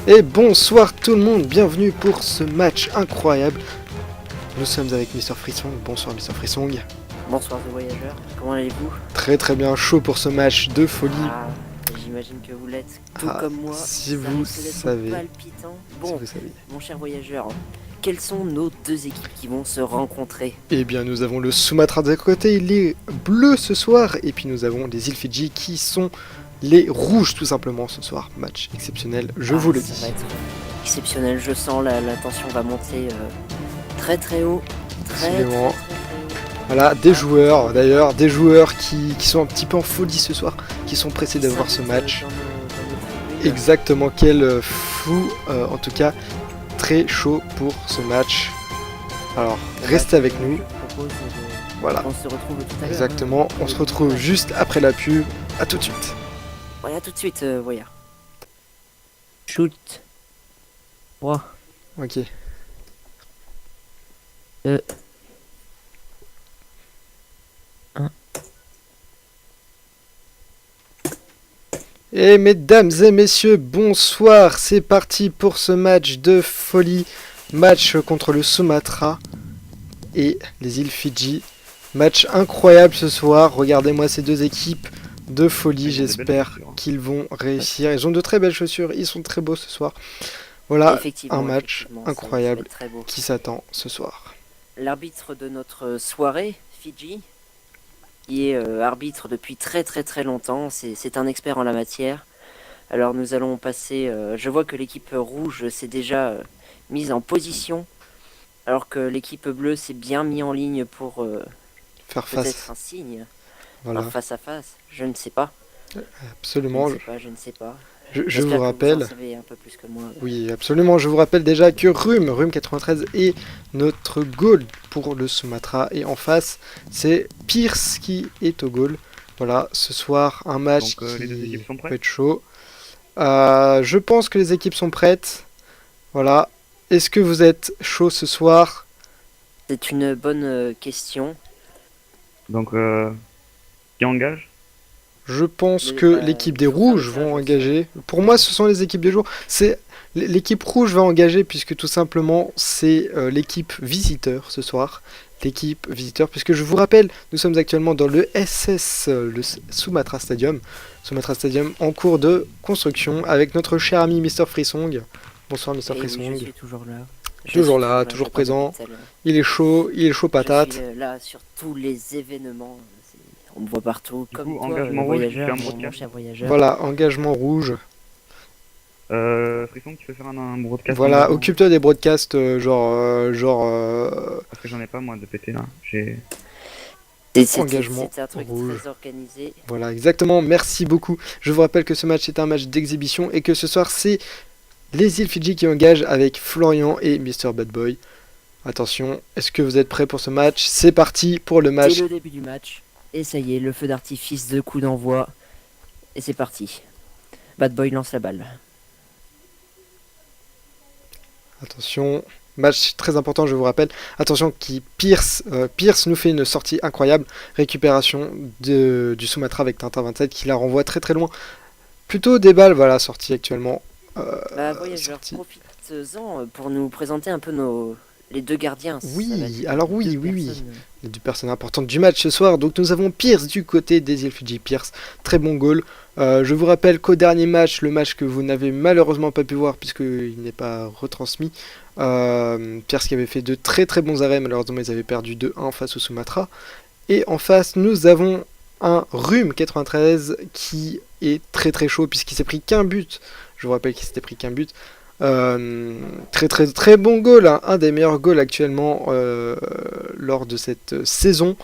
Et bonsoir tout le monde, bienvenue pour ce match incroyable. Nous sommes avec Mr Frissong. Bonsoir Mr Frissong. Bonsoir The Voyageurs, comment allez-vous? Très bien, chaud pour ce match de folie. J'imagine que vous l'êtes tout comme moi. Si vous savez. Palpitant. Bon, si vous savez. Mon cher voyageur, quelles sont nos deux équipes qui vont se rencontrer? Eh bien nous avons le Sumatra d'un côté, les bleus ce soir, et puis nous avons les îles Fidji qui sont les rouges tout simplement ce soir. Match exceptionnel, je vous le dis. Ça va être exceptionnel, je sens la tension va monter très haut. Très haut. Voilà, des joueurs d'ailleurs, des joueurs qui sont un petit peu en folie ce soir, qui sont pressés d'avoir ce match. Exactement, quel fou, en tout cas, très chaud pour ce match. Alors, restez avec nous. Voilà, on se retrouve tout à l'heure. Exactement, on se retrouve juste après la pub. À tout de suite. Voilà, tout de suite, voyeur. Shoot. 3. Ok. 2. 1. Et mesdames et messieurs, bonsoir, c'est parti pour ce match de folie, match contre le Sumatra et les îles Fidji. Match incroyable ce soir, regardez-moi ces deux équipes de folie, j'espère qu'ils vont réussir. Ils ont de très belles chaussures, ils sont très beaux ce soir. Voilà un match incroyable qui s'attend ce soir. L'arbitre de notre soirée, Fidji, qui est arbitre depuis très longtemps, c'est un expert en la matière. Alors nous allons passer, je vois que l'équipe rouge s'est déjà mise en position, alors que l'équipe bleue s'est bien mis en ligne pour faire peut-être face. Un signe, voilà. Un face à face, je ne sais pas. Absolument. Je ne sais pas. Je vous rappelle, vous en savez un peu plus que moi. Oui, absolument. Je vous rappelle déjà que Rhume 93 est notre goal pour le Sumatra. Et en face, c'est Pierce qui est au goal. Voilà, ce soir, un match donc, les deux équipes sont prêtes. Peut être chaud. Je pense que les équipes sont prêtes. Voilà. Est-ce que vous êtes chaud ce soir? C'est une bonne question. Donc, qui engage? Je pense que l'équipe des rouges vont engager. Pour moi, ce sont les équipes des jours. C'est l'équipe rouge va engager puisque tout simplement c'est l'équipe visiteur ce soir. L'équipe visiteur, puisque je vous rappelle, nous sommes actuellement dans le SS, le Sumatra Stadium. Sumatra Stadium en cours de construction avec notre cher ami Mr Frissong. Bonsoir Mr Frissong. Je suis toujours là. Toujours présent. Il est chaud patate. Je suis là sur tous les événements. On me voit partout, du comme coup, toi, engagement voyageur, rouge, mon cher voyageur. Voilà, engagement rouge. Frisson, tu peux faire un broadcast? Voilà, occupe-toi des broadcasts, Parce que j'en ai pas, moi, de péter, là. Engagement c'est un truc rouge. Très organisé. Voilà, exactement, merci beaucoup. Je vous rappelle que ce match est un match d'exhibition et que ce soir, c'est les îles Fidji qui engagent avec Florian et Mr Bad Boy. Attention, est-ce que vous êtes prêts pour ce match? C'est parti pour le match. C'est le début du match. Et ça y est, le feu d'artifice de coup d'envoi. Et c'est parti. Bad Boy lance la balle. Attention, match très important, je vous rappelle. Attention, Pierce nous fait une sortie incroyable. Récupération du Sumatra avec Tintin 27 qui la renvoie très loin. Plutôt des balles, voilà, sortie actuellement. Voyageur, profites-en pour nous présenter un peu les deux gardiens. Oui, alors oui. Les deux personnes importantes du match ce soir. Donc nous avons Pierce du côté des îles Fidji. Pierce, très bon goal. Je vous rappelle qu'au dernier match, le match que vous n'avez malheureusement pas pu voir puisqu'il n'est pas retransmis, Pierce qui avait fait de très bons arrêts. Malheureusement, ils avaient perdu 2-1 face au Sumatra. Et en face, nous avons un Rhume 93 qui est très chaud puisqu'il s'est pris qu'un but. Je vous rappelle qu'il s'était pris qu'un but. Très bon goal, hein. Un des meilleurs goals actuellement lors de cette saison.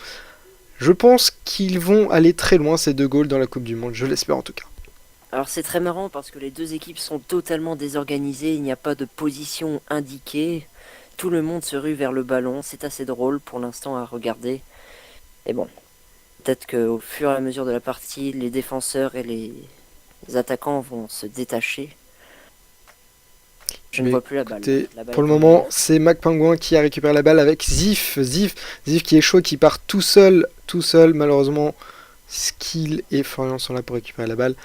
Je pense qu'ils vont aller très loin ces deux goals dans la Coupe du Monde, je l'espère en tout cas. Alors c'est très marrant parce que les deux équipes sont totalement désorganisées, il n'y a pas de position indiquée, tout le monde se rue vers le ballon, c'est assez drôle pour l'instant à regarder. Et bon, peut-être qu'au fur et à mesure de la partie, les défenseurs et les attaquants vont se détacher. Je ne vois plus la balle. Pour le moment, c'est Mac Pingouin qui a récupéré la balle avec Zif qui est chaud, qui part tout seul. Malheureusement, Skill et Florian sont là pour récupérer la balle.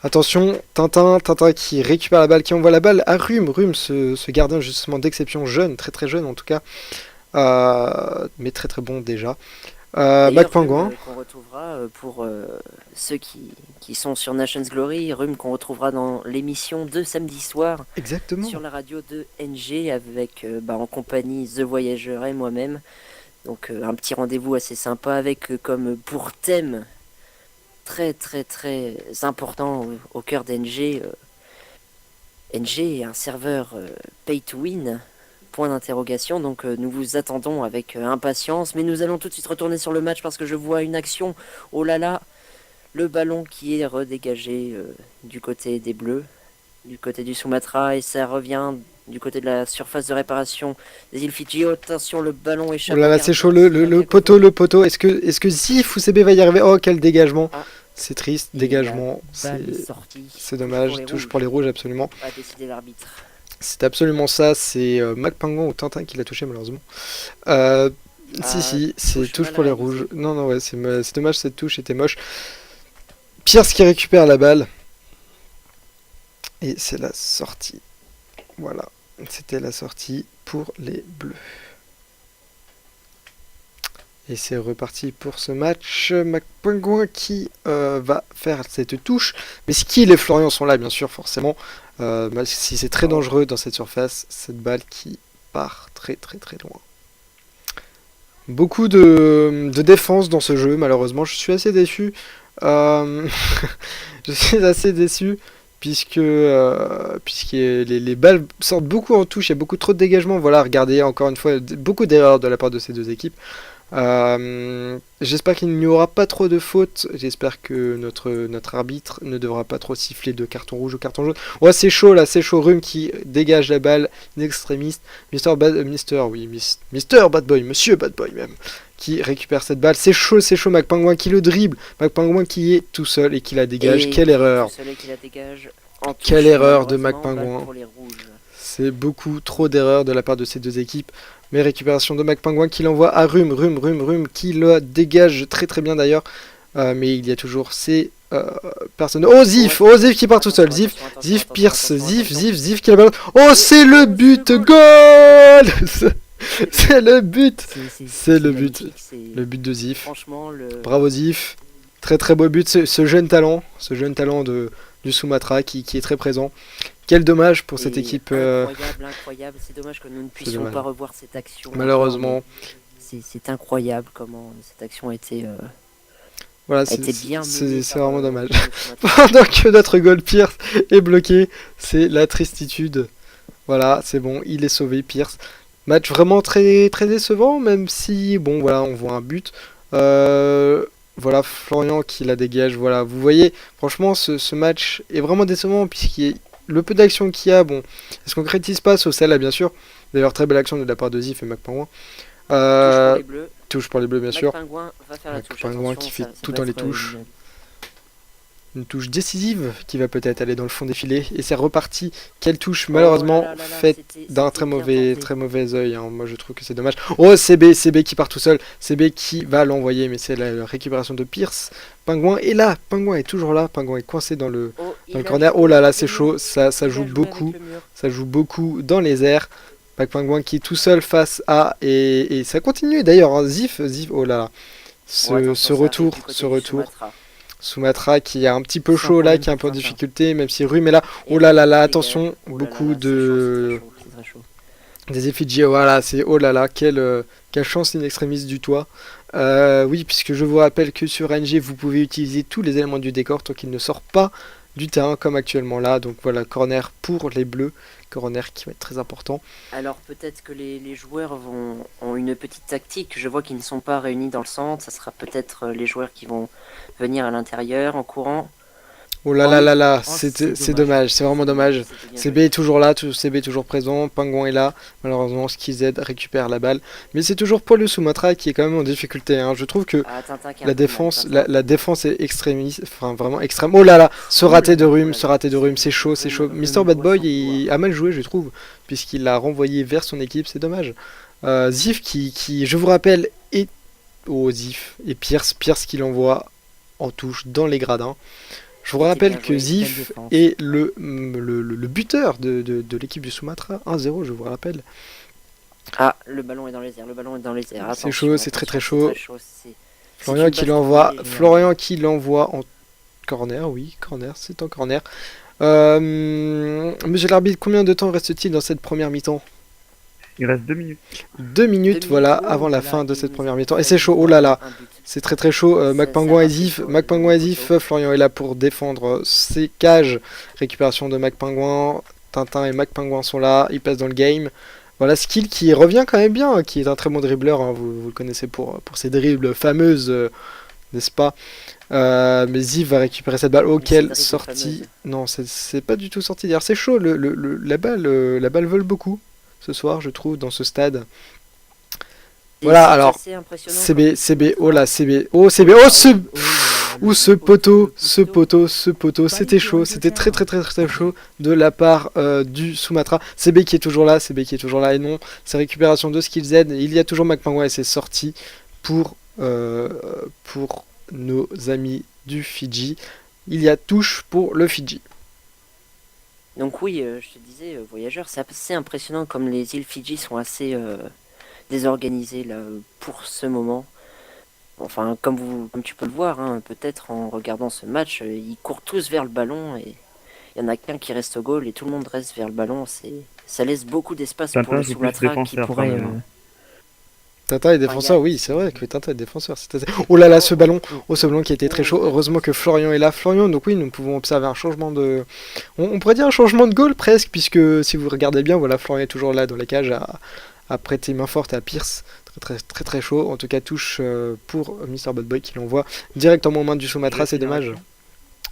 Attention, Tintin qui récupère la balle, qui envoie la balle à Rhume, ce gardien justement d'exception jeune, très très jeune en tout cas, mais très très bon déjà. Mac Pingouin. Rhume, qu'on retrouvera pour ceux qui sont sur Nation's Glory, Rhume qu'on retrouvera dans l'émission de samedi soir. Exactement. Sur la radio de NG avec en compagnie The Voyageur et moi-même. Donc un petit rendez-vous assez sympa avec comme pour thème très très très important au cœur d'NG. NG est un serveur pay to win. Point d'interrogation, donc nous vous attendons avec impatience, mais nous allons tout de suite retourner sur le match parce que je vois une action, oh là là, le ballon qui est redégagé du côté des Bleus, du côté du Sumatra, et ça revient du côté de la surface de réparation des îles Fidji. Attention, le ballon échappe. Oh là là, c'est chaud, le poteau, est-ce que Zif ou CB va y arriver? Oh, quel dégagement. C'est triste, dégagement, c'est dommage, touche pour les rouges absolument. A décidé l'arbitre. C'est absolument ça, c'est Mac Pingouin ou Tintin qui l'a touché malheureusement. Si, c'est touche pour les rouges. Non, ouais, c'est dommage, cette touche était moche. Pierce qui récupère la balle. Et c'est la sortie. Voilà, c'était la sortie pour les Bleus. Et c'est reparti pour ce match. Mac Pingouin qui va faire cette touche. Mais Skill et Florian sont là, bien sûr, forcément. Si c'est très dangereux dans cette surface, cette balle qui part très très très loin. Beaucoup de défense dans ce jeu, malheureusement. Je suis assez déçu. Je suis assez déçu puisque les balles sortent beaucoup en touche. Il y a beaucoup trop de dégagement. Voilà, regardez encore une fois, beaucoup d'erreurs de la part de ces deux équipes. J'espère qu'il n'y aura pas trop de fautes. J'espère que notre arbitre ne devra pas trop siffler de carton rouge ou carton jaune. Ouais, c'est chaud là, c'est chaud. Rhume qui dégage la balle d'extrémiste. Monsieur Bad Boy même, qui récupère cette balle. C'est chaud. Mac Pingouin qui le dribble. Mac Pingouin qui est tout seul et qui la dégage. Quelle erreur. Quelle erreur de Mac Pingouin. C'est beaucoup trop d'erreurs de la part de ces deux équipes. Mais récupération de Mac Pingouin qui l'envoie à Rhume qui le dégage très très bien d'ailleurs. Mais il y a toujours ces personnes. Oh Zif qui part tout seul. Zif, Pierce, Zif qui la balance. Oh, c'est le but, goal. C'est le but. C'est le but. Le but de Zif. Bravo Zif. Très très beau but. Ce jeune talent du Sumatra qui est très présent. Quel dommage pour cette équipe. Incroyable. C'est dommage que nous ne puissions pas revoir cette action. Malheureusement. C'est incroyable comment cette action a été. Voilà, c'est vraiment dommage. Pendant que notre goal Pierce est bloqué, c'est la tristitude. Voilà, c'est bon, il est sauvé Pierce. Match vraiment très très décevant, même si bon voilà, on voit un but. Voilà, Florian qui la dégage. Voilà, vous voyez, franchement, ce match est vraiment décevant puisqu'il y a le peu d'action qu'il y a. Bon, elle se concrétise pas, sauf celle-là, bien sûr. D'ailleurs, très belle action de la part de Zif et Mac Pingouin. Touche pour les bleus, bien sûr. Mac Pingouin qui fait tout dans les touches. Une touche décisive qui va peut-être aller dans le fond des filets. Et c'est reparti. Quelle touche, malheureusement, faite d'un très mauvais œil. Hein. Moi, je trouve que c'est dommage. Oh, CB qui part tout seul. CB qui va l'envoyer, mais c'est la récupération de Pierce. Pingouin est là. Pingouin est toujours là. Pingouin est coincé dans le corner. Oh là là, c'est chaud. Ça joue beaucoup. Ça joue beaucoup dans les airs. Pingouin qui est tout seul face à... Et ça continue d'ailleurs. Hein. Zif. Oh là là. Ce retour. Sumatra qui est un petit peu chaud là, qui est un peu en difficulté, même si Rhume est là. Oh là là là, attention, beaucoup de... Des effigies, voilà, c'est oh là là, quelle chance in extremis du toit. Oui, puisque je vous rappelle que sur NG, vous pouvez utiliser tous les éléments du décor tant qu'il ne sort pas du terrain comme actuellement là. Donc voilà, corner pour les bleus, corner qui va être très important. Alors peut-être que les joueurs ont une petite tactique. Je vois qu'ils ne sont pas réunis dans le centre. Ça sera peut-être les joueurs qui vont venir à l'intérieur en courant. Oh là là là là, c'est dommage, c'est vraiment dommage. CB est toujours là, CB est toujours présent, Pingouin est là. Malheureusement, Skized récupère la balle. Mais c'est toujours pour le Sumatra qui est quand même en difficulté. Hein. Je trouve que la défense est extrémiste, enfin vraiment extrême. Oh là là, ce raté de Rhume, c'est chaud. Mr. Bad Boy il a mal joué, je trouve, puisqu'il l'a renvoyé vers son équipe, c'est dommage. Zif qui, je vous rappelle, est... Oh Zif, et Pierce qui l'envoie en touche dans les gradins. Je vous rappelle bien que joué, Zif belle défense. est le buteur de l'équipe du Sumatra, 1-0, je vous rappelle. Ah, le ballon est dans les airs, le ballon est dans les airs. C'est Attention, chaud, c'est très très attention, chaud. c'est Florian une qui balle l'envoie, trouvée, Florian qui l'envoie en corner, oui, corner, c'est en corner. Monsieur l'arbitre, combien de temps reste-t-il dans cette première mi-temps? Il reste 2 minutes. 2 minutes, voilà, oh, avant la voilà, fin de et cette nous première avons mi-temps. Et failli c'est chaud, oh voir là là, un but. c'est très très chaud. Ça Macpingouin et va, c'est Zif, chaud, Macpingouin et le Zif, poteau. Florian est là pour défendre ses cages. Récupération de Macpingouin, Tintin et Macpingouin sont là, ils passent dans le game. Voilà, Skill qui revient quand même bien, qui est un très bon dribbleur, hein, vous le connaissez pour ses dribbles fameuses, n'est-ce pas? Mais Ziv va récupérer cette balle. Oh, Mais quelle c'est sortie! fameuse. Non, c'est pas du tout sorti. D'ailleurs, c'est chaud. La balle vole beaucoup ce soir, je trouve, dans ce stade. Et Voilà, c'est alors, assez impressionnant CB, comme CB, tu oh là, vois. CB, oh CB, oh ce, ou ce poteau, c'était chaud, c'était très très très très chaud de la part du Sumatra. CB qui est toujours là, et non, c'est récupération de Skill Z. Il y a toujours Macpingouin et c'est sorti pour nos amis du Fidji. Il y a touche pour le Fidji. Donc oui, je te disais, voyageur, c'est assez impressionnant comme les îles Fidji sont assez désorganisées là pour ce moment. Enfin, comme tu peux le voir, hein, peut-être en regardant ce match, ils courent tous vers le ballon et il y en a qu'un qui reste au goal et tout le monde reste vers le ballon. Ça laisse beaucoup d'espace pour Tintin le joue plus Sumatra qui défenseur, pourrait. quand même, hein. Tintin est défenseur, oui, c'est vrai que Tintin est défenseur. Oh là là, ce ballon qui a été très chaud. Heureusement que Florian est là. Florian, donc oui, nous pouvons observer un changement de. On pourrait dire un changement de goal presque, puisque si vous regardez bien, voilà, Florian est toujours là dans la cage à prêter main forte à Pierce. Très très très très chaud. En tout cas, touche pour Mr. Bad Boy qui l'envoie directement aux mains du Sumatra, c'est dommage.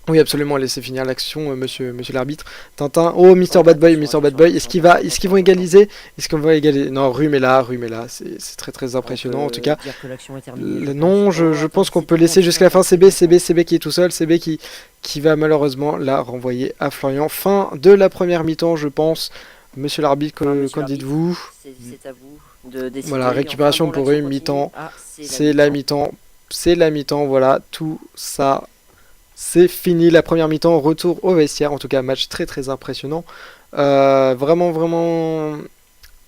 Oui, absolument, laissez finir l'action, monsieur l'arbitre. Tintin, oh, Mr. Bad Boy, est-ce qu'ils vont égaliser? Est-ce qu'on va égaliser? Non, Rhume est là, c'est très très impressionnant en tout cas. Dire que l'action est terminée, Non, je pense qu'on peut laisser jusqu'à la fin. CB qui est tout seul, CB qui va malheureusement la renvoyer à Florian. Fin de la première mi-temps, je pense. Monsieur l'arbitre, qu'en dites-vous? C'est à vous de décider. Voilà, récupération Enfin, bon, pour eux, l'action mi-temps. continue. Ah, C'est la mi-temps. C'est la mi-temps, voilà, tout ça. C'est fini la première mi-temps, retour au vestiaire, en tout cas match très très impressionnant. Vraiment vraiment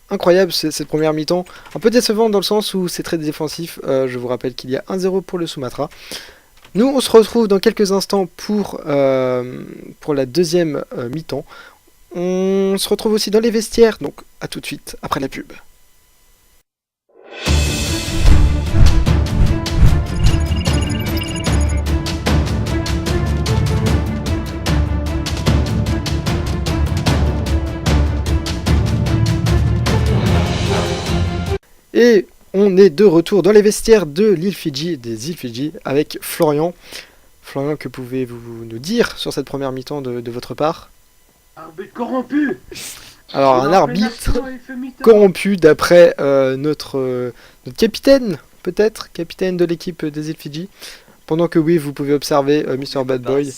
incroyable cette première mi-temps. Un peu décevant dans le sens où c'est très défensif. Je vous rappelle qu'il y a 1-0 pour le Sumatra. Nous on se retrouve dans quelques instants pour la deuxième mi-temps. On se retrouve aussi dans les vestiaires, donc à tout de suite après la pub. Et on est de retour dans les vestiaires des îles Fidji, avec Florian. Florian, que pouvez-vous nous dire sur cette première mi-temps de votre part? Arbitre corrompu. Alors, un arbitre corrompu d'après notre capitaine, peut-être, capitaine de l'équipe des îles Fidji. Pendant que oui, vous pouvez observer Mr. Bad Boy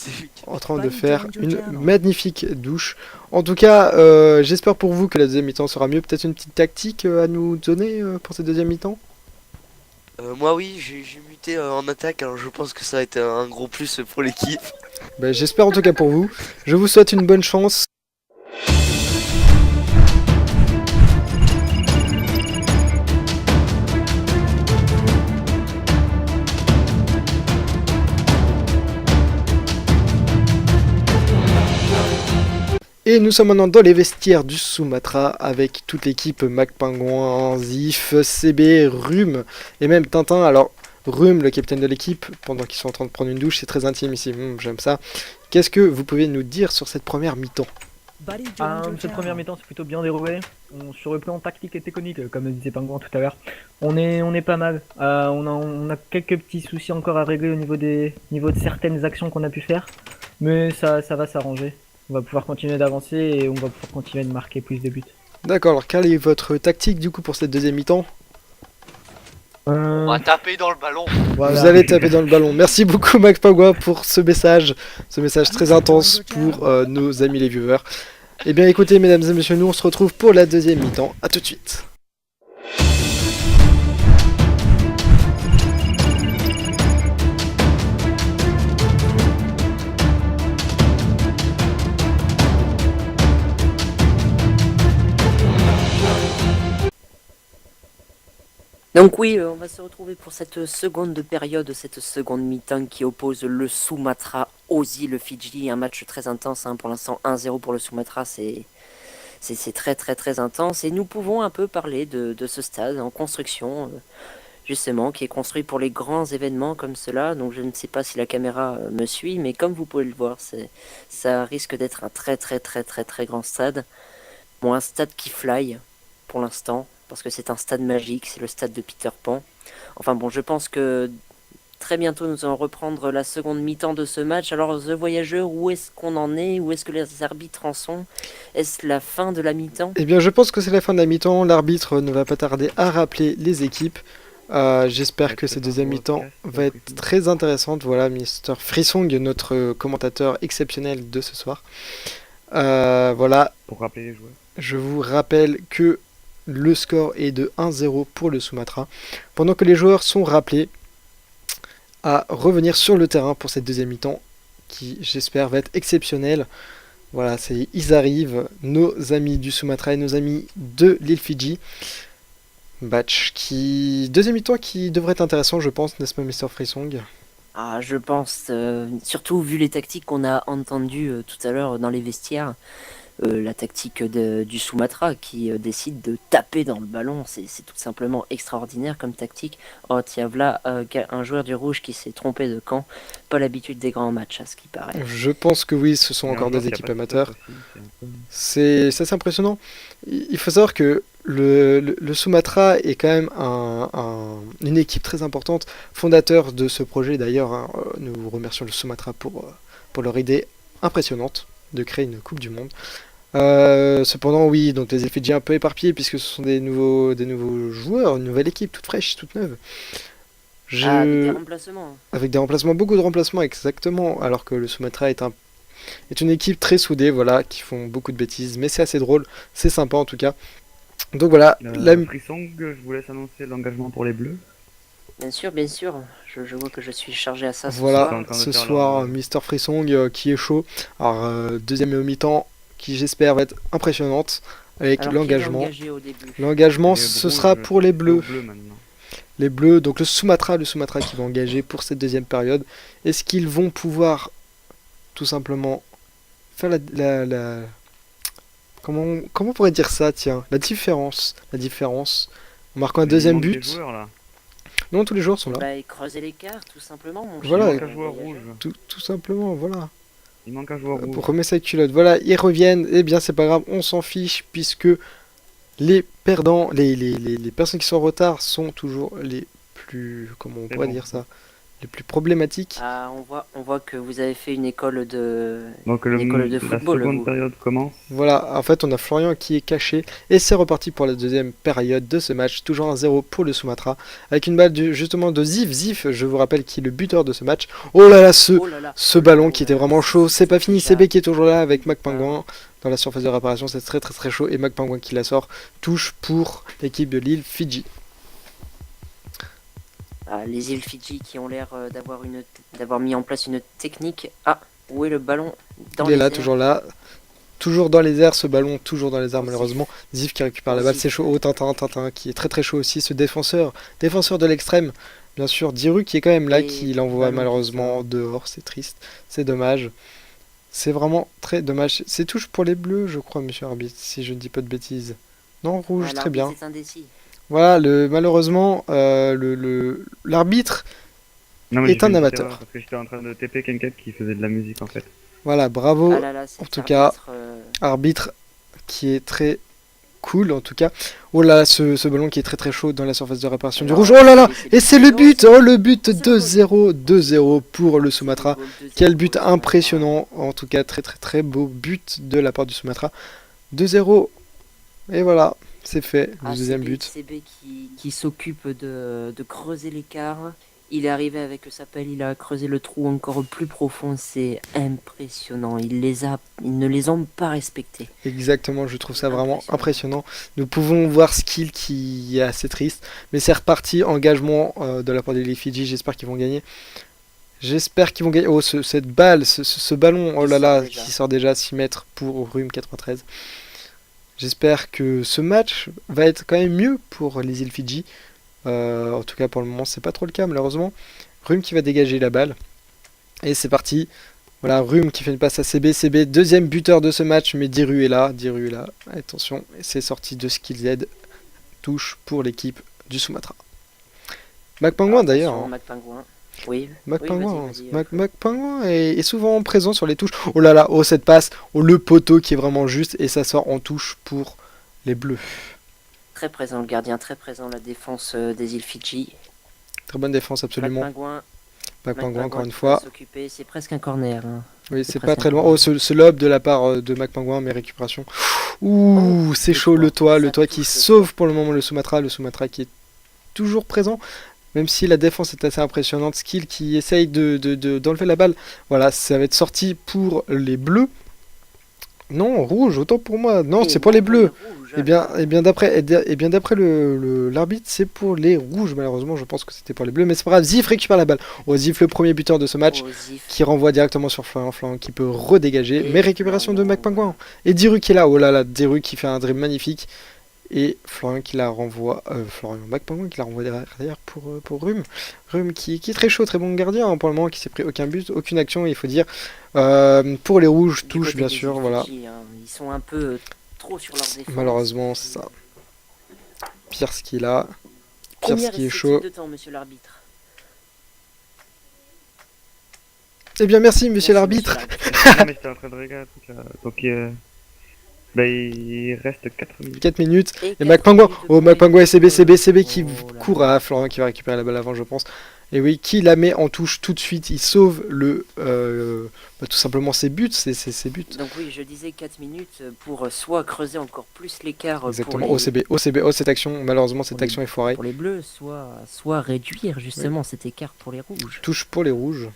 en train de faire une magnifique douche. En tout cas, j'espère pour vous que la deuxième mi-temps sera mieux. Peut-être une petite tactique à nous donner pour cette deuxième mi-temps? Moi oui, j'ai muté en attaque, alors je pense que ça va être un gros plus pour l'équipe. Ben, j'espère en tout cas pour vous. Je vous souhaite une bonne chance. Et nous sommes maintenant dans les vestiaires du Sumatra avec toute l'équipe Macpingouin, Zif, CB, Rhume et même Tintin. Alors Rhume, le capitaine de l'équipe, pendant qu'ils sont en train de prendre une douche, c'est très intime ici, j'aime ça. Qu'est-ce que vous pouvez nous dire sur cette première mi-temps? Cette première mi-temps c'est plutôt bien déroulé. Sur le plan tactique et technique, comme le disait Pingouin tout à l'heure, on est pas mal. On a quelques petits soucis encore à régler au niveau de certaines actions qu'on a pu faire, mais ça va s'arranger. On va pouvoir continuer d'avancer et on va pouvoir continuer de marquer plus de buts. D'accord, alors quelle est votre tactique du coup pour cette deuxième mi-temps? On va taper dans le ballon. Voilà. Vous allez taper dans le ballon. Merci beaucoup Macpingouin pour ce message très intense pour nos amis les viewers. Eh bien écoutez mesdames et messieurs, nous on se retrouve pour la deuxième mi-temps. A tout de suite. Donc oui, on va se retrouver pour cette seconde période, cette seconde mi-temps qui oppose le Sumatra aux îles Fidji. Un match très intense, hein. Pour l'instant 1-0 pour le Sumatra, c'est très très très intense. Et nous pouvons un peu parler de ce stade en construction, justement, qui est construit pour les grands événements comme cela. Donc je ne sais pas si la caméra me suit, mais comme vous pouvez le voir, ça risque d'être un très très très très très grand stade. Bon, un stade qui fly pour l'instant, parce que c'est un stade magique, c'est le stade de Peter Pan. Enfin bon, je pense que très bientôt nous allons reprendre la seconde mi-temps de ce match. Alors The Voyageur, où est-ce qu'on en est? Où est-ce que les arbitres en sont? Est-ce la fin de la mi-temps? Eh bien, je pense que c'est la fin de la mi-temps. L'arbitre ne va pas tarder à rappeler les équipes. J'espère que cette deuxième mi-temps va être très intéressante. Voilà, Mr. Frissong, notre commentateur exceptionnel de ce soir. Voilà, Pour rappeler les joueurs. je vous rappelle que le score est de 1-0 pour le Sumatra, pendant que les joueurs sont rappelés à revenir sur le terrain pour cette deuxième mi-temps, qui j'espère va être exceptionnelle. Voilà, ils arrivent, nos amis du Sumatra et nos amis de l'île Fidji. Deuxième mi-temps qui devrait être intéressant, je pense, n'est-ce pas, Mr. Frissong? Ah, je pense, surtout vu les tactiques qu'on a entendues tout à l'heure dans les vestiaires, la tactique du Sumatra qui décide de taper dans le ballon, c'est tout simplement extraordinaire comme tactique. Oh tiens, voilà un joueur du Rouge qui s'est trompé de camp, pas l'habitude des grands matchs à ce qui paraît. Je pense que oui, ce sont encore des équipes amateurs. C'est assez impressionnant. Il faut savoir que le Sumatra est quand même une équipe très importante, fondateur de ce projet d'ailleurs. Hein. Nous remercions le Sumatra pour leur idée impressionnante de créer une Coupe du Monde. Cependant, oui, donc les îles Fidji un peu éparpillés puisque ce sont des nouveaux joueurs, une nouvelle équipe toute fraîche, toute neuve. Avec des remplacements. Avec des remplacements, beaucoup de remplacements, exactement. Alors que le Sumatra est une équipe très soudée, voilà, qui font beaucoup de bêtises, mais c'est assez drôle, c'est sympa en tout cas. Donc voilà, Frissong, je vous laisse annoncer l'engagement pour les Bleus. Bien sûr, bien sûr. Je vois que je suis chargé à ça ce voilà, soir. ce soir, Mr. Frissong qui est chaud. Alors, deuxième mi-temps qui j'espère va être impressionnante avec Alors, l'engagement. qui est engagé au début L'engagement, ce sera pour les Bleus. Maintenant. Les Bleus, donc le Sumatra qui va engager pour cette deuxième période. Est-ce qu'ils vont pouvoir tout simplement faire comment on pourrait dire ça, tiens, la différence en marquant un deuxième Il manque but. des joueurs, là. Non, tous les joueurs sont là. Bah, et creuser l'écart, tout simplement. Mon Voilà. Il cher manque un joueur voyageur. rouge. Tout simplement, voilà. Il manque un joueur rouge. Pour remettre sa culotte. Voilà, ils reviennent. Eh bien, c'est pas grave, on s'en fiche puisque les perdants, les personnes qui sont en retard sont toujours les plus, comment on pourrait dire ça, les plus problématiques. Ah, on voit que vous avez fait une école de Donc l'école de la football, seconde vous. période commence. Voilà, en fait, on a Florian qui est caché et c'est reparti pour la deuxième période de ce match. Toujours 1-0 pour le Sumatra avec une balle justement de Zif, je vous rappelle, qui est le buteur de ce match. Oh là là, Oh là là. ce ballon qui était vraiment chaud. C'est pas fini, Ça. CB qui est toujours là avec Mac Pingouin dans la surface de réparation. C'est très très très chaud et Mac Pingouin qui la sort. Touche pour l'équipe de l'île Fidji. Ah, les îles Fidji qui ont l'air d'avoir mis en place une technique. Ah, où est le ballon dans Il est les là, airs. toujours là. Toujours dans les airs, ce ballon, toujours dans les airs, Zif. malheureusement. Zif qui récupère la balle, Zif. c'est chaud. Oh, Tintin, qui est très très chaud aussi. Ce défenseur de l'extrême, bien sûr. Diru qui est quand même là, Et qui l'envoie ballon malheureusement dehors. C'est triste, c'est dommage. C'est vraiment très dommage. C'est touche pour les bleus, je crois, monsieur arbitre, si je ne dis pas de bêtises. Non, rouge, Ah, très bien. l'arbitre est indécis. Voilà, malheureusement, l'arbitre Non, mais est j'ai fait un une petite amateur. erreur Parce que j'étais en train de TP quelqu'un qui faisait de la musique en fait. Voilà, bravo. Ah là là, cet en tout cas, arbitre, arbitre qui est très cool en tout cas. Oh là là, ce ballon qui est très très chaud dans la surface de réparation du Alors, rouge. Oh là là, c'est et c'est le but. le Oh, le but C'est le 2-0, 2-0 pour le Sumatra. goal de Quel zéro but pour le Sumatra. impressionnant, en tout cas très très très beau but de la part du Sumatra. 2-0 et voilà, c'est fait, le Ah, deuxième CB, but. CB qui s'occupe de creuser l'écart. Il est arrivé avec sa pelle, il a creusé le trou encore plus profond. C'est impressionnant. Il ne les ont pas respectés. Exactement, je trouve ça vraiment impressionnant. Nous pouvons voir Skill qui est assez triste, mais c'est reparti, engagement de la part des Fidji, j'espère qu'ils vont gagner. J'espère qu'ils vont gagner. Oh, cette balle, ce ballon, oh là là, qui sort déjà 6 mètres pour Rhume 93. J'espère que ce match va être quand même mieux pour les îles Fidji. En tout cas pour le moment c'est pas trop le cas malheureusement. Rhume qui va dégager la balle. Et c'est parti. Voilà, Rhume qui fait une passe à CB. CB, deuxième buteur de ce match, mais Diru est là. Diru est là. Attention, c'est sorti de Skill Z. Touche pour l'équipe du Sumatra. Mac Pingouin d'ailleurs. Attention, Mac Pingouin. Oui, Mac oui, Pingouin, vas-y, Mac Pingouin est souvent présent sur les touches. Oh là là, oh cette passe, oh le poteau qui est vraiment juste et ça sort en touche pour les Bleus. Très présent le gardien, très présent la défense des îles Fidji. Très bonne défense absolument. Mac Pingouin encore une qui fois. va s'occuper, c'est presque un corner. Hein. Oui, c'est presque pas très un loin. corner. Oh, ce lob de la part de Mac Pingouin, mais récupération. Ouh, Oh, c'est chaud le toit ça qui touche le sauve pour le moment le Sumatra qui est toujours présent. Même si la défense est assez impressionnante, Skill qui essaye d'enlever la balle. Voilà, ça va être sorti pour les Bleus. Non, rouge, autant pour moi. Non, c'est pour les Bleus. Et bien d'après l'arbitre, c'est pour les rouges. Malheureusement, je pense que c'était pour les bleus. Mais c'est pas grave, Zif récupère la balle. Oh, Zif, le premier buteur de ce match, qui renvoie directement sur Florian, qui peut redégager. Mais récupération de Mac Pingouin. Et Diru qui est là. Oh là là, Diru qui fait un dribble magnifique. Et Florian qui la renvoie. Mac Pingouin qui la renvoie derrière pour Rhume. Rhume qui est très chaud, très bon gardien hein, pour le moment, qui s'est pris aucun but, aucune action, il faut dire. Pour les rouges, touche bien sûr. Voilà. Ils sont un peu trop sur leur défense. Malheureusement, c'est ça. Pierce qui est là. Combien Pierce qui est reste-t-il chaud. de temps, monsieur l'arbitre? Eh bien, merci, monsieur l'arbitre. Non, mais j'étais en train de regarder un truc là. Donc, il reste 4 minutes. 4 minutes. Et 4 Mac Pingouin. minutes de Oh, Mac plus. Pingouin et CB qui Oh là court là. à Florian qui va récupérer la balle avant, je pense. Et oui, qui la met en touche tout de suite. Il sauve tout simplement ses buts. Ses buts. Donc oui, je disais 4 minutes pour soit creuser encore plus l'écart Exactement. pour les, OCB. Oh, cette action. Malheureusement, cette pour les- action est foirée. pour les bleus, soit réduire justement cet écart pour les rouges. Touche pour les rouges.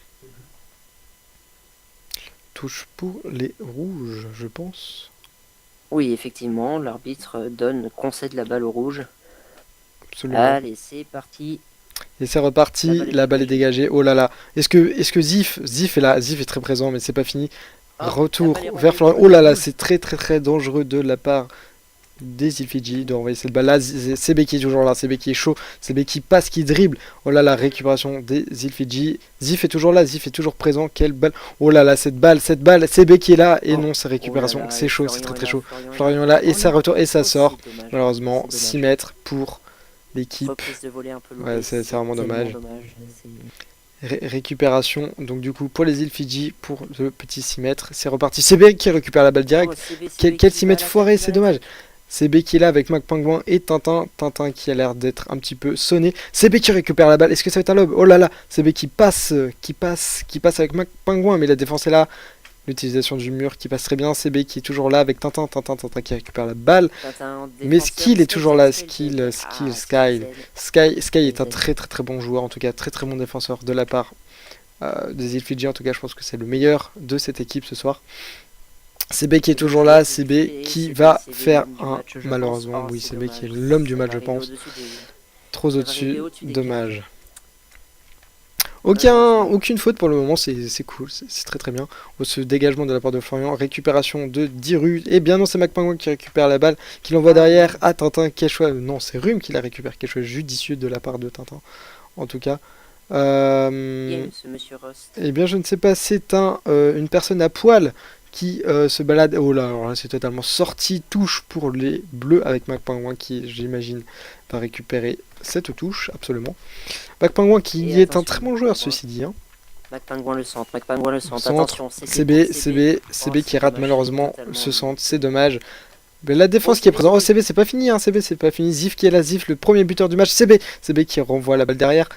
Touche pour les rouges, je pense. Oui, effectivement, l'arbitre concède la balle aux rouges. Absolument. Allez, c'est parti. Et c'est reparti, la balle est dégagée. Oh là là. Est-ce que Zif est là, Zif est très présent, mais c'est pas fini. Oh, Retour la balle est vers revenue Florian. pour Oh là les là, rouges. c'est très très très dangereux de la part des îles Fidji de renvoyer cette balle là. CB qui est toujours là, CB qui est chaud, CB qui passe, qui dribble. Oh là là, récupération des îles Fidji. Zif est toujours là, Zif est toujours présent. Quelle balle. Oh là là, cette balle, CB qui est là. Et Oh. non, c'est récupération. Oh là là, C'est et chaud, c'est très Florian très est chaud. là, Florian est là et Oh ça non. retourne et ça Oh, sort. c'est dommage. Malheureusement, C'est 6 dommage. mètres pour l'équipe. Reprise de volée un peu Ouais, loupée, c'est vraiment tellement dommage. C'est- Récupération, donc du coup pour les îles Fidji, pour le petit 6 mètres, c'est reparti. CB qui récupère la balle direct. Oh, CB Quel qui 6 va mètres à l'attaque, foiré, qui va c'est à dommage. l'attaque. CB qui est là avec Mac Pingouin et Tintin. Tintin qui a l'air d'être un petit peu sonné. CB qui récupère la balle. Est-ce que ça va être un lob? Oh là là, CB qui passe avec Mac Pingouin, mais la défense est là. L'utilisation du mur qui passe très bien. CB qui est toujours là avec Tintin. Tintin qui récupère la balle. Tintin, Mais défenseur, Skill est toujours là. Skill, Skill, Ah, Sky est un très très très bon joueur, en tout cas très très bon défenseur de la part des îles Fidji. En tout cas, je pense que c'est le meilleur de cette équipe ce soir. CB qui est toujours là, CB qui va faire un, malheureusement, oui, CB qui est l'homme du match, je pense. Trop au-dessus, dommage. Aucune faute pour le moment, c'est cool, c'est très très bien. Ce dégagement de la part de Florian, récupération de Diru, et bien non, c'est Mac Pingouin qui récupère la balle, qui l'envoie derrière à Tintin, quel choix, non, c'est Rhume qui la récupère, quel choix judicieux de la part de Tintin, en tout cas. Ce monsieur Rost. Eh bien, je ne sais pas, c'est une personne à poil qui se balade. Oh là, alors là, c'est totalement sorti. Touche pour les bleus avec Mac Pingouin qui, j'imagine, va récupérer cette touche, absolument. Mac Pingouin qui Et est un attention, très bon joueur, ceci dit. Hein. Mac Pingouin le centre, Centre, attention, CB qui rate malheureusement ce centre, c'est dommage. Mais la défense qui est présente. Oh, CB, c'est pas fini, hein, CB, c'est pas fini. Zif qui est là, Zif, le premier buteur du match. CB qui renvoie la balle derrière.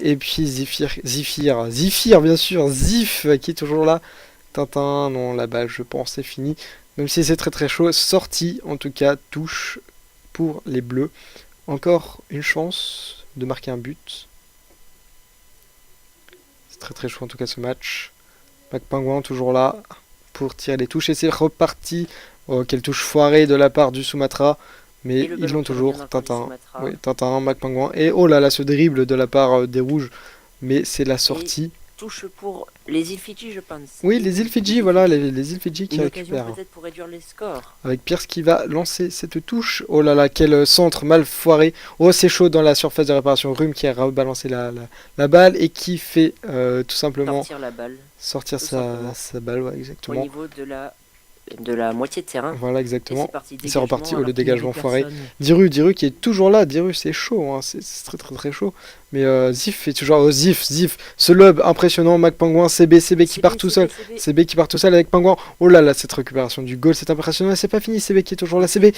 Et puis Zifir, bien sûr, Zif qui est toujours là. Tintin, non, la balle, je pense, c'est fini. Même si c'est très très chaud. Sortie, en tout cas, touche pour les bleus. Encore une chance de marquer un but. C'est très très chaud en tout cas ce match. Mac Pingouin toujours là pour tirer les touches. Et c'est reparti. Oh, quelle touche foirée de la part du Sumatra. Mais ils l'ont toujours, Tintin. Oui, Tintin, Mac Pingouin. Et oh là là, ce dribble de la part des rouges. Mais c'est la sortie. touche pour les îles Fidji, je pense. Oui, les îles Fidji, voilà, les îles Fidji qui Une occasion récupèrent. peut-être pour réduire les scores. Avec Pierce qui va lancer cette touche. Oh là là, quel centre mal foiré. Oh, c'est chaud dans la surface de réparation. Rhume qui a rebalancé la balle et qui fait tout simplement Sortir la balle sortir tout simplement. sa balle, ouais, au exactement. niveau de la moitié de terrain. Voilà, Et exactement. c'est parti, C'est reparti, dégagement, le alors qu'il y dégagement avait foiré. personne. Diru qui est toujours là. Diru, c'est chaud, hein. C'est très très très chaud. Mais Zif fait toujours. Oh, Zif, ce lob impressionnant. Mac Pingouin, CB qui part tout seul. CB qui part tout seul avec Pingouin. Oh là là, cette récupération du goal, c'est impressionnant. Et c'est pas fini. CB qui est toujours là. CB.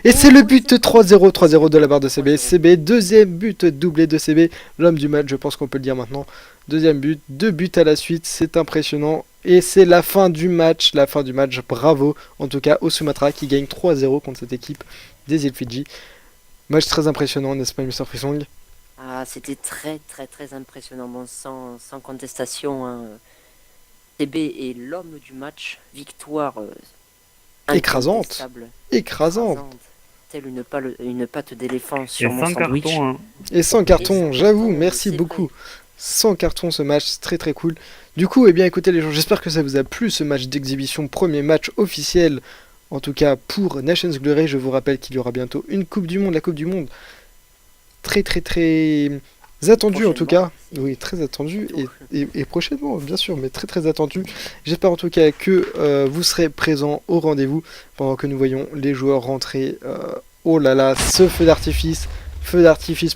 Et c'est le but 3-0 de la barre de CB. CB, deuxième but doublé de CB. L'homme du match, je pense qu'on peut le dire maintenant. Deuxième but, 2 buts à la suite. C'est impressionnant. Et c'est la fin du match. Bravo. En tout cas, au Sumatra qui gagne 3-0 contre cette équipe des îles Fidji. Match très impressionnant, n'est-ce pas, Mr. Frisong? Ah, c'était très très très impressionnant, bon, sans contestation. Hein. TB est l'homme du match, victoire Écrasante. incontestable, telle une patte d'éléphant Il y sur a mon 5 sandwich. cartons, hein. Et sans carton, Et sans j'avoue, carton, merci c'est beaucoup. vrai. Sans carton ce match, c'est très très cool. Du coup, eh bien écoutez les gens, j'espère que ça vous a plu ce match d'exhibition, premier match officiel, en tout cas pour Nations Glory. Je vous rappelle qu'il y aura bientôt une Coupe du Monde, la Coupe du Monde. Très très très attendue en tout cas. Prochainement, Oui, très attendue Tout. et prochainement bien sûr, mais très très attendue. J'espère en tout cas que vous serez présents au rendez-vous pendant que nous voyons les joueurs rentrer. Oh là là, ce feu d'artifice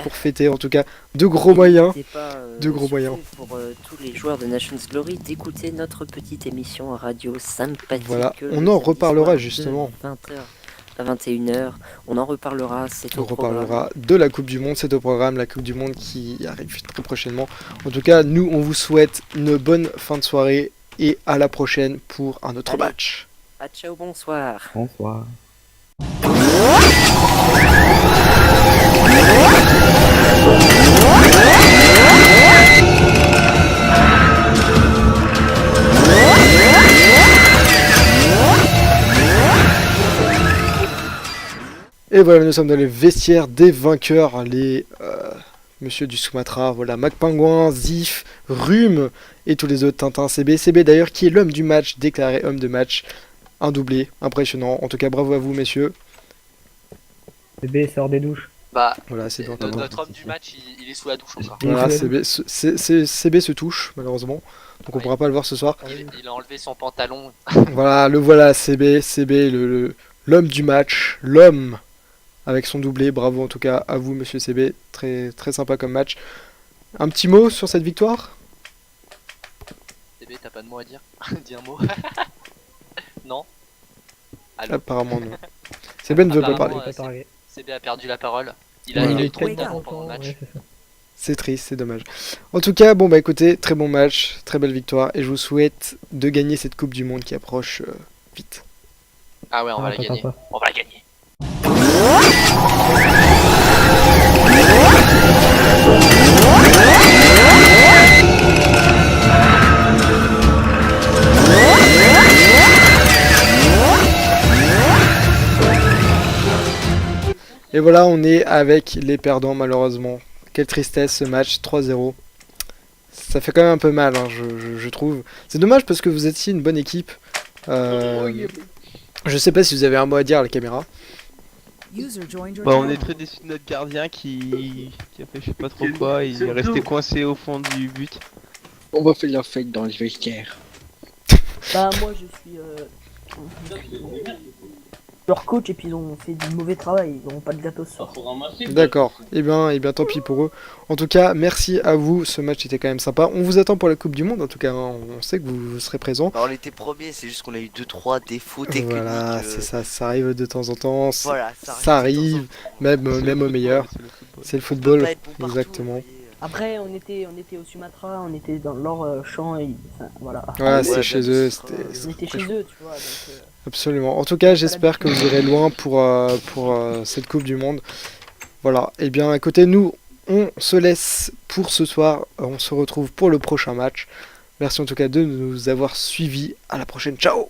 pour fêter en tout cas, de gros moyens. N'hésitez pas, De gros surtout moyens. pour tous les joueurs de Nations Glory d'écouter notre petite émission radio sympathique. Voilà, le on en samedi reparlera soir de justement. 20h à 21h. On en reparlera, c'est On au programme. reparlera de la Coupe du Monde, c'est au programme, la Coupe du Monde qui arrive très prochainement. En tout cas, nous, on vous souhaite une bonne fin de soirée et à la prochaine pour un autre Allez. match. Ah, ciao, bonsoir. Bonsoir. Et voilà, nous sommes dans les vestiaires des vainqueurs, les monsieur du Sumatra, voilà, Mac Pingouin, Zif, Rhume et tous les autres, Tintin, CB d'ailleurs qui est l'homme du match, déclaré homme de match, un doublé, impressionnant, en tout cas bravo à vous messieurs, CB sort des douches. Bah, voilà, c'est dans notre homme du match, il est sous la douche encore. Voilà, CB se touche malheureusement, donc on Ouais. pourra pas le voir ce soir. Il a enlevé son pantalon. Voilà, le voilà, CB, l'homme du match, l'homme avec son doublé, bravo en tout cas à vous monsieur CB, très, très sympa comme match. Un petit mot sur cette victoire? CB, t'as pas de mot à dire? Dis un mot. Non. Allô. Apparemment non. CB ne veut pas parler. Apparemment, CB a perdu la parole. Il Voilà. a eu trop de Wake up. temps pendant le match. Ouais, c'est ça. C'est triste, c'est dommage. En tout cas, bon bah écoutez, très bon match, très belle victoire, et je vous souhaite de gagner cette Coupe du Monde qui approche vite. Ah ouais, on va la Attends, gagner. attends. On va la gagner. Et voilà, on est avec les perdants malheureusement. Quelle tristesse ce match, 3-0. Ça fait quand même un peu mal, hein, je trouve. C'est dommage parce que vous étiez une bonne équipe. Je sais pas si vous avez un mot à dire à la caméra. Bah, on est très déçus de notre gardien qui a fait je sais pas trop quoi, il est resté coincé au fond du but. On va faire la fête dans le vestiaire. Bah moi je suis leur coach et puis ils ont fait du mauvais travail, ils n'auront pas de gâteau ce soir. D'accord, et bien tant pis pour eux. En tout cas, merci à vous, ce match était quand même sympa. On vous attend pour la Coupe du Monde, en tout cas, hein, on sait que vous serez présents. Alors, on était premiers, c'est juste qu'on a eu 2-3 défauts techniques. Voilà, c'est ça, ça arrive de temps en temps. Voilà, Ça arrive, même au meilleur. C'est le football, exactement. Après on était au Sumatra, on était dans leur champ et enfin, voilà. Voilà, c'est Ouais, chez bien eux, sûr, On était très chez chaud. eux, tu vois. Donc, Absolument. En tout cas, j'espère que vous irez loin pour cette Coupe du Monde. Voilà. Et bien, écoutez, nous, on se laisse pour ce soir. On se retrouve pour le prochain match. Merci en tout cas de nous avoir suivis. À la prochaine. Ciao!